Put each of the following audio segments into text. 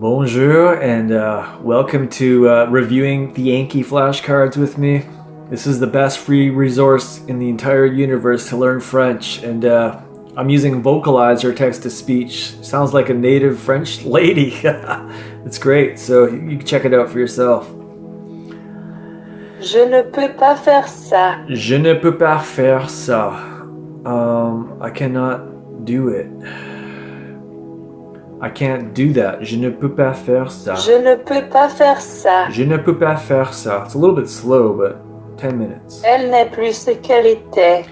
Bonjour and welcome to reviewing the Yankee flashcards with me. This is the best free resource in the entire universe to learn French, and I'm using Vocalizer text-to-speech. Sounds like a native French lady. It's great, so you can check it out for yourself. Je ne peux pas faire ça. Je ne peux pas faire ça. I cannot do it. I can't do that. Je ne peux pas faire ça. Je ne peux pas faire ça. Je ne peux pas faire ça. It's a little bit slow, but 10 minutes. Elle n'est plus ce qu'elle était.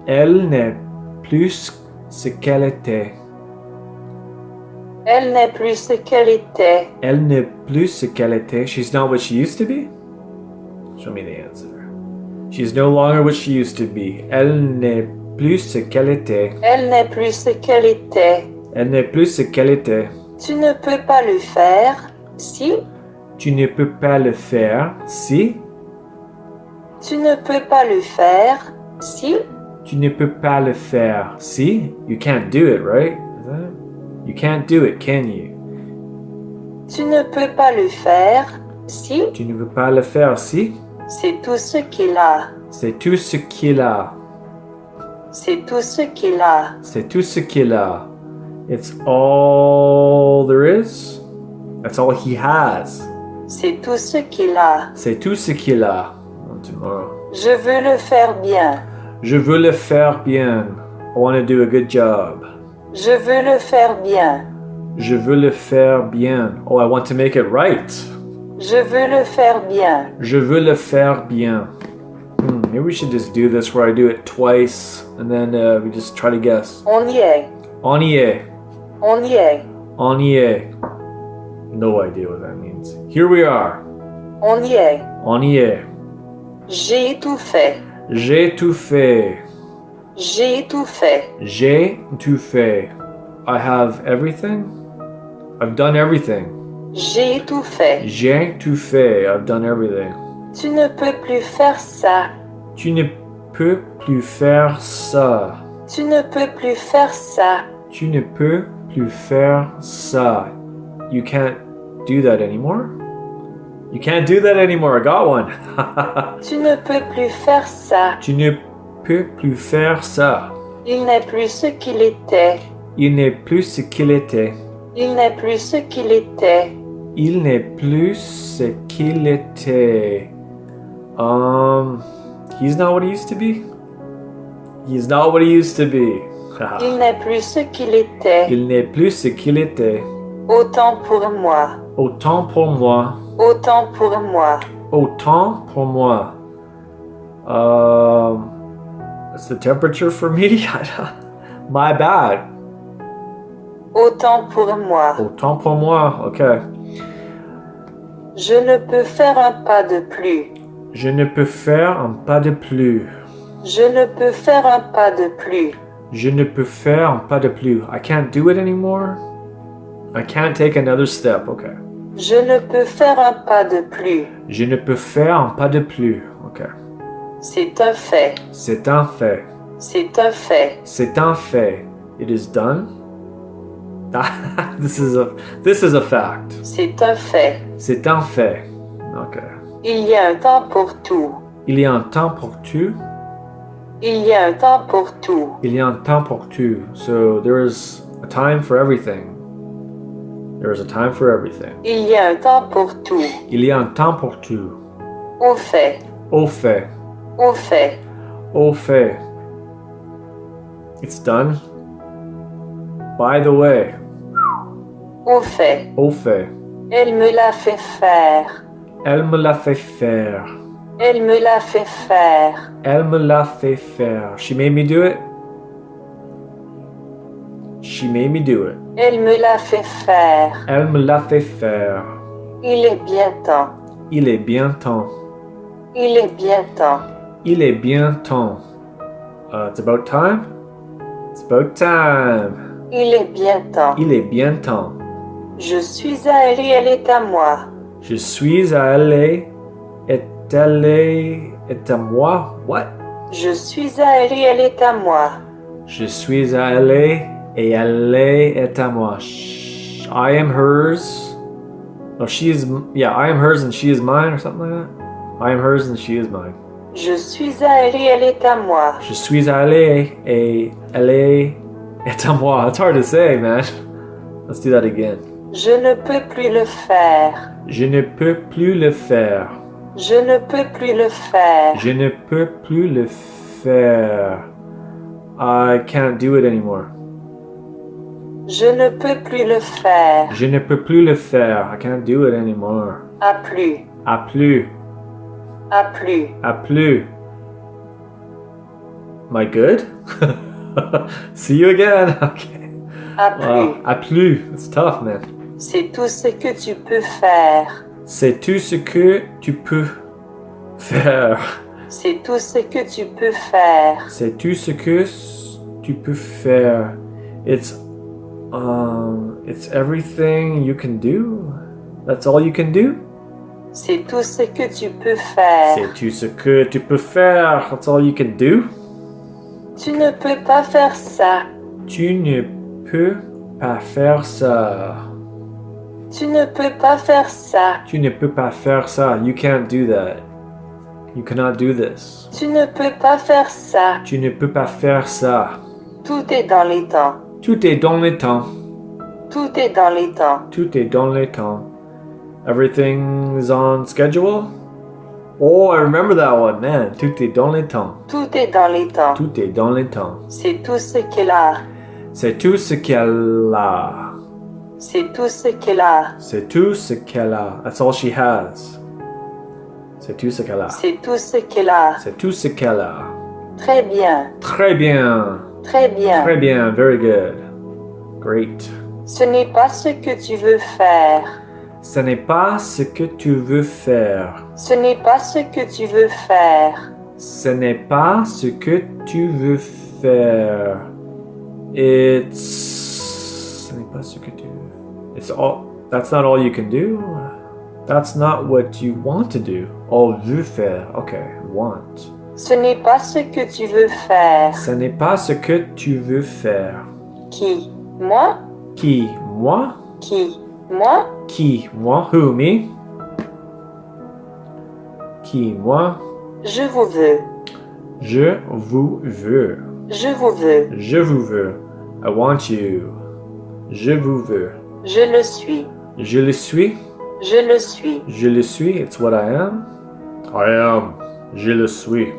Elle n'est plus ce qu'elle était. Elle n'est plus ce qu'elle était. Elle n'est plus ce qu'elle était. She's not what she used to be? Show me the answer. She's no longer what she used to be. Elle n'est plus ce qu'elle était. Elle n'est plus ce qu'elle était. Elle n'est plus ce qu'elle était. Tu ne peux pas le faire si. Tu ne peux pas le faire si. Tu ne peux pas le faire si. Tu ne peux pas le faire si. You can't do it, right? Is that it? You can't do it, can you? Tu ne peux pas le faire si. Tu ne peux pas le faire si. C'est tout ce qu'il a. C'est tout ce qu'il a. C'est tout ce qu'il a. C'est tout ce qu'il a. It's all there is. That's all he has. C'est tout ce qu'il a. C'est tout ce qu'il a. Tomorrow. Je veux le faire bien. Je veux le faire bien. I want to do a good job. Je veux le faire bien. Je veux le faire bien. Oh, I want to make it right. Je veux le faire bien. Je veux le faire bien. Maybe we should just do this where I do it twice and then we just try to guess. On y est. On y est. On y est. On y est. No idea what that means. Here we are. On y est. On y est. J'ai tout fait. J'ai tout fait. J'ai tout fait. J'ai tout fait. I have everything. I've done everything. J'ai tout fait. J'ai tout fait. I've done everything. Tu ne peux plus faire ça. Tu ne peux plus faire ça. Tu ne peux plus faire ça. Tu ne peux plus faire ça. You can't do that anymore? You can't do that anymore. I got one. Tu ne peux plus faire ça. Tu ne peux plus faire ça. Il n'est plus ce qu'il était. Il n'est plus ce qu'il était. Il n'est plus ce qu'il était. Il n'est plus ce qu'il était. He's not what he used to be. He's not what he used to be. Il n'est plus ce qu'il était. Il n'est plus ce qu'il était. Autant pour moi. Autant pour moi. Autant pour moi. Autant pour moi. That's the temperature for me? My bad. Autant pour moi. Autant pour moi, okay. Je ne peux faire un pas de plus. Je ne peux faire un pas de plus. Je ne peux faire un pas de plus. Je ne peux faire un pas de plus. I can't do it anymore. I can't take another step, okay. Je ne peux faire un pas de plus. Je ne peux faire un pas de plus, okay. C'est un fait. C'est un fait. C'est un fait. C'est un fait. It is done. This is a fact. C'est un fait. C'est un fait. Okay. Il y a un temps pour tout. Il y a un temps pour tout. Il y a un temps pour tout. Il y a un temps pour tout. So there is a time for everything. There is a time for everything. Il y a un temps pour tout. Il y a un temps pour tout. Au fait. Au fait. Au fait. Au fait. It's done. By the way. Au fait. Au fait. Elle me l'a fait faire. Elle me l'a fait faire. Elle me l'a fait faire. Elle me l'a fait faire. She made me do it. She made me do it. Elle me l'a fait faire. Elle me l'a fait faire. Il est bien temps. Il est bien temps. Il est bien temps. Il est bien temps. It's about time. It's about time. Il est bien temps. Il est bien temps. Je suis à elle et elle est à moi. Je suis à elle est à moi. What? Je suis à elle et elle est à moi. Je suis à elle et elle est à moi. I am hers Oh, she is. Yeah, I am hers and she is mine, or something like that. I am hers and she is mine. Je suis à elle et elle est à moi. Je suis allé et elle est à moi. It's hard to say, man. Let's do that again. Je ne peux plus le faire. Je ne peux plus le faire. Je ne peux plus le faire. Je ne peux plus le faire. I can't do it anymore. Je ne peux plus le faire. Je ne peux plus le faire. I can't do it anymore. À plus. À plus. À plus. À plus. Am I good? See you again. Okay. À plus. Wow. À plus. It's tough, man. C'est tout ce que tu peux faire. C'est tout ce que tu peux faire. C'est tout ce que tu peux faire. C'est tout ce que tu peux faire. It's everything you can do. That's all you can do. C'est tout ce que tu peux faire. C'est tout ce que tu peux faire. That's all you can do. Tu ne peux pas faire ça. Tu ne peux pas faire ça. Tu ne peux pas faire ça. Tu ne peux pas faire ça. You can't do that. You cannot do this. Tu ne peux pas faire ça. Tu ne peux pas faire ça. Tout est dans les temps. Tout est dans le temps. Tout est dans les temps. Tout est dans le temps. Everything's on schedule. Oh, I remember that one, man. Tout est dans le temps. Tout est dans les temps. Tout est dans le temps. C'est tout ce qu'elle a. C'est tout ce qu'elle a. C'est tout ce qu'elle a. C'est tout ce qu'elle a. That's all she has. C'est tout ce qu'elle a. C'est tout ce qu'elle a. C'est tout ce qu'elle a. Très bien. Très bien. Très bien. Très bien. Very good. Great. Ce n'est pas ce que tu veux faire. Ce n'est pas ce que tu veux faire. Ce n'est pas ce que tu veux faire. Ce n'est pas ce que tu veux faire. Ce n'est pas ce que tu veux. It's all. That's not all you can do. That's not what you want to do. Oh, veux faire. Okay, want. Ce n'est pas ce que tu veux faire. Ce n'est pas ce que tu veux faire. Qui? Moi? Qui? Moi? Qui? Moi? Qui? Moi? Who? Me? Qui? Moi? Je vous veux. Je vous veux. Je vous veux. Je vous veux. I want you. Je vous veux. Je le suis. Je le suis. Je le suis. Je le suis. It's what I am. I am. Je le suis.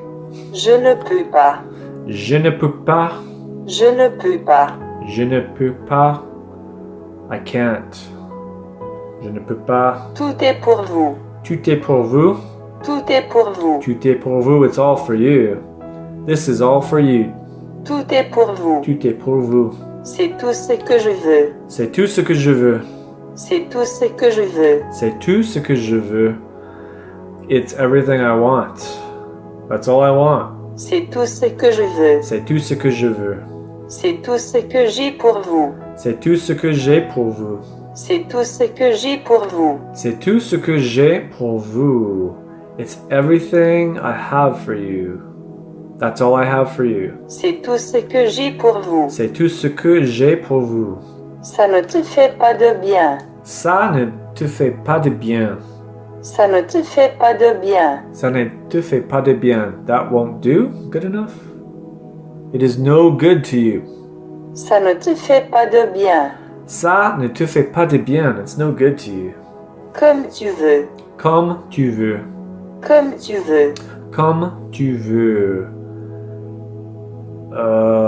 Je ne peux pas. Je ne peux pas. Je ne peux pas. Je ne peux pas. I can't. Je ne peux pas. Tout est pour vous. Tout est pour vous. Tout est pour vous. Tout est pour vous. It's all for you. This is all for you. Tout est pour vous. Tout est pour vous. C'est tout ce que je veux. C'est tout ce que je veux. C'est tout ce que je veux. C'est tout ce que je veux. It's everything I want. That's all I want. C'est tout ce que je veux. C'est tout ce que je veux. C'est tout ce que j'ai pour vous. C'est tout ce que j'ai pour vous. C'est tout ce que j'ai pour vous. C'est tout ce que j'ai pour vous. It's everything I have for you. That's all I have for you. C'est tout ce que j'ai pour vous. C'est tout ce que j'ai pour vous. Ça ne te fait pas de bien. Ça ne te fait pas de bien. Ça ne te fait pas de bien. Ça ne te fait pas de bien. That won't do good enough. It is no good to you. Ça ne te fait pas de bien. Ça ne te fait pas de bien. It's no good to you. Comme tu veux. Comme tu veux. Comme tu veux. Comme tu veux.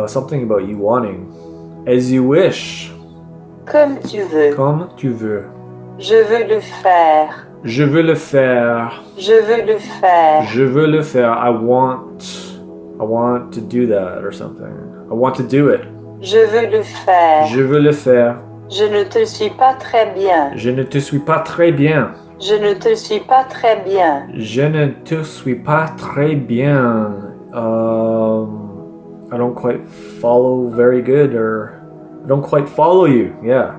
Something about you wanting. As you wish. Comme tu veux. Comme tu veux. Je veux le faire. Je veux le faire. Je veux le faire. Je veux le faire. I want to do that or something. I want to do it. Je veux le faire. Je veux le faire. Je ne te suis pas très bien. Je ne te suis pas très bien. Je ne te suis pas très bien. Je ne te suis pas très bien. I don't quite follow very good, or I don't quite follow you. Yeah.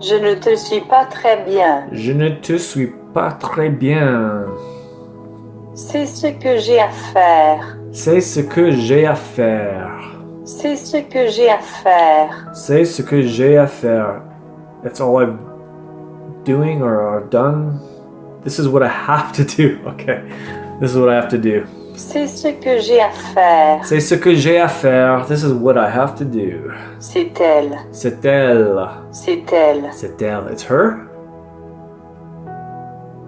Je ne te suis pas très bien. Je ne te suis pas très bien. C'est ce que j'ai à faire. C'est ce que j'ai à faire. C'est ce que j'ai à faire. C'est ce que j'ai à faire. That's all I've doing or I've done. This is what I have to do. Okay. This is what I have to do. C'est ce que j'ai à faire. C'est ce que j'ai à faire. This is what I have to do. C'est elle. C'est elle. C'est elle. C'est elle. It's her?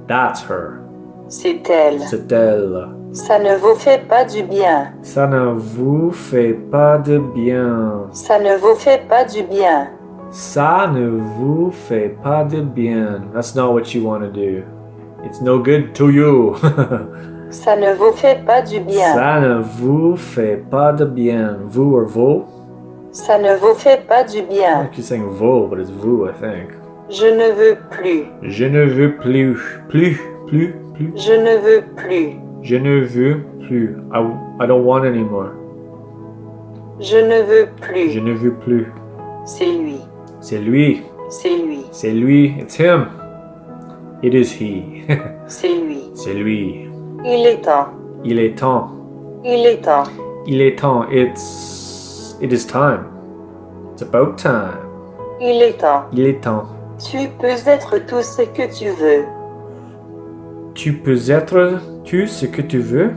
That's her. C'est elle. C'est elle. Ça ne vous fait pas du bien. Ça ne vous fait pas de bien. Ça ne vous fait pas du bien. Ça ne vous fait pas de bien. That's not what you want to do. It's no good to you. Ça ne vous fait pas du bien. Ça ne vous fait pas de bien. Vous or vous? Ça ne vous fait pas du I bien. keep saying vous, but it's vous, I think. Je ne veux plus. Je ne veux plus. Plus. Je ne veux plus. Je ne veux plus. I don't want anymore. Je ne veux plus. Je ne veux plus. C'est lui. C'est lui. C'est lui. C'est lui. It's him. It is he. C'est lui. C'est lui. Il est temps. Il est temps. Il est temps. Il est temps. It is time. It's about time. Il est temps. Il est temps. Tu peux être tout ce que tu veux. Tu peux être tout ce que tu veux.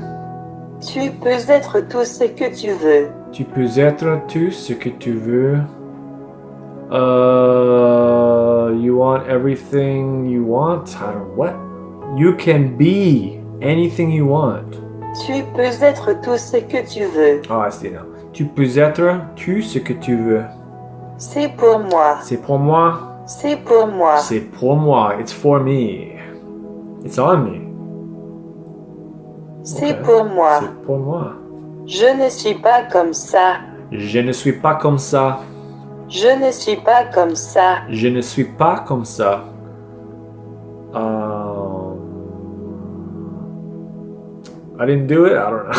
Tu peux être tout ce que tu veux. Tu peux être tout ce que tu veux. You want everything you want? I don't what? You can be anything you want. Tu peux être tout ce que tu veux. Oh, I see now. Tu peux être tout ce que tu veux. C'est pour moi. C'est pour moi. C'est pour moi. C'est pour moi. It's for me. It's on me. C'est Okay. pour moi. C'est pour moi. Je ne suis pas comme ça. Je ne suis pas comme ça. Je ne suis pas comme ça. Je ne suis pas comme ça. I didn't do it. I don't know.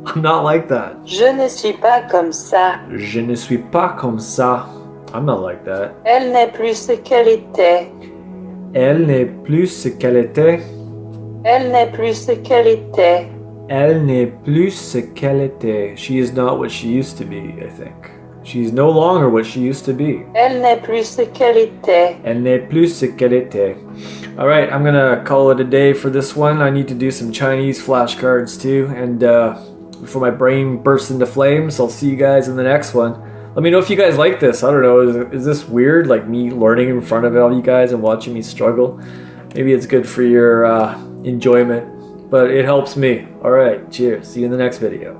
I'm not like that. Je ne suis pas comme ça. Je ne suis pas comme ça. I'm not like that. Elle n'est plus ce qu'elle était. Elle n'est plus ce qu'elle était. Elle n'est plus ce qu'elle était. Elle n'est plus ce qu'elle était. She is not what she used to be, I think. She's no longer what she used to be. Elle n'est plus ce qu'elle était. Elle n'est plus ce qu'elle était. Alright, I'm gonna call it a day for this one. I need to do some Chinese flashcards too. And before my brain bursts into flames, I'll see you guys in the next one. Let me know if you guys like this. I don't know, is this weird? Like me learning in front of all you guys and watching me struggle? Maybe it's good for your enjoyment, but it helps me. Alright, cheers. See you in the next video.